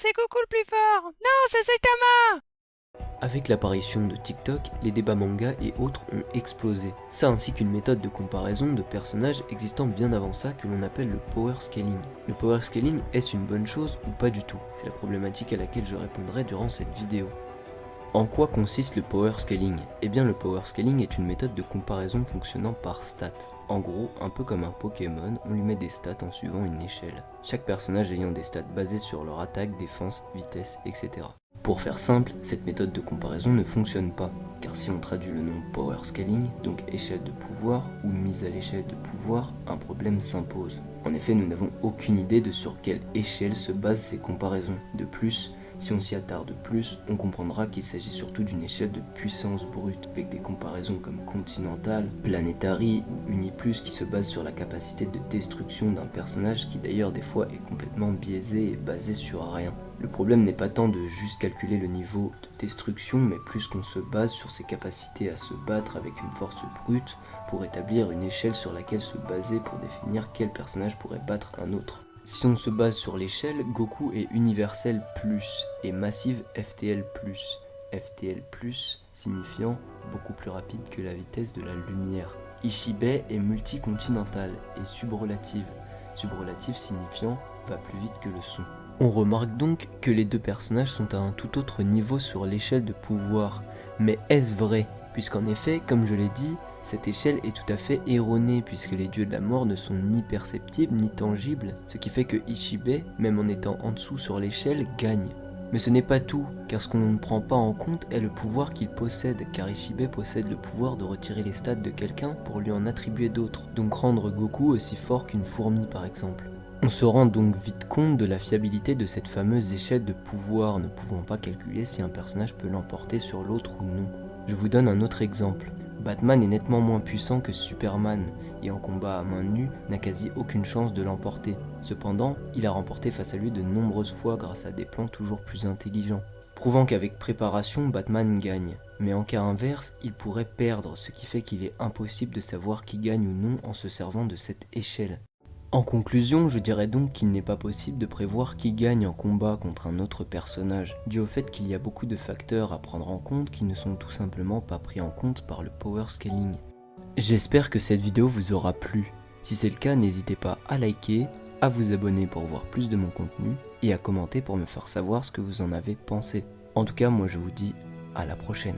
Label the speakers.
Speaker 1: c'est Goku le plus fort. Non, c'est Saitama.
Speaker 2: Avec l'apparition de TikTok, les débats manga et autres ont explosé. Ça ainsi qu'une méthode de comparaison de personnages existant bien avant ça que l'on appelle le power scaling. Le power scaling, est-ce une bonne chose ou pas du tout? C'est la problématique à laquelle je répondrai durant cette vidéo. En quoi consiste le power scaling? Eh bien le power scaling est une méthode de comparaison fonctionnant par stats. En gros, un peu comme un Pokémon, on lui met des stats en suivant une échelle. Chaque personnage ayant des stats basées sur leur attaque, défense, vitesse, etc. Pour faire simple, cette méthode de comparaison ne fonctionne pas, car si on traduit le nom power scaling, donc échelle de pouvoir ou mise à l'échelle de pouvoir, un problème s'impose. En effet, nous n'avons aucune idée de sur quelle échelle se basent ces comparaisons. De plus, si on s'y attarde plus, on comprendra qu'il s'agit surtout d'une échelle de puissance brute, avec des comparaisons comme Continental, Planetary ou Uniplus qui se basent sur la capacité de destruction d'un personnage qui d'ailleurs des fois est complètement biaisé et basé sur rien. Le problème n'est pas tant de juste calculer le niveau de destruction, mais plus qu'on se base sur ses capacités à se battre avec une force brute pour établir une échelle sur laquelle se baser pour définir quel personnage pourrait battre un autre. Si on se base sur l'échelle, Goku est universel plus et massive FTL plus. FTL plus signifiant beaucoup plus rapide que la vitesse de la lumière. Ishibe est multicontinental et subrelative. Subrelative signifiant va plus vite que le son. On remarque donc que les deux personnages sont à un tout autre niveau sur l'échelle de pouvoir. Mais est-ce vrai? Puisqu'en effet, comme je l'ai dit, cette échelle est tout à fait erronée puisque les dieux de la mort ne sont ni perceptibles ni tangibles, ce qui fait que Ishibe, même en étant en dessous sur l'échelle, gagne. Mais ce n'est pas tout, car ce qu'on ne prend pas en compte est le pouvoir qu'il possède, car Ishibe possède le pouvoir de retirer les stats de quelqu'un pour lui en attribuer d'autres, donc rendre Goku aussi fort qu'une fourmi par exemple. On se rend donc vite compte de la fiabilité de cette fameuse échelle de pouvoir, ne pouvant pas calculer si un personnage peut l'emporter sur l'autre ou non. Je vous donne un autre exemple. Batman est nettement moins puissant que Superman, et en combat à main nue, n'a quasi aucune chance de l'emporter. Cependant, il a remporté face à lui de nombreuses fois grâce à des plans toujours plus intelligents, prouvant qu'avec préparation, Batman gagne. Mais en cas inverse, il pourrait perdre, ce qui fait qu'il est impossible de savoir qui gagne ou non en se servant de cette échelle. En conclusion, je dirais donc qu'il n'est pas possible de prévoir qui gagne en combat contre un autre personnage, dû au fait qu'il y a beaucoup de facteurs à prendre en compte qui ne sont tout simplement pas pris en compte par le power scaling. J'espère que cette vidéo vous aura plu. Si c'est le cas, n'hésitez pas à liker, à vous abonner pour voir plus de mon contenu et à commenter pour me faire savoir ce que vous en avez pensé. En tout cas, moi je vous dis à la prochaine.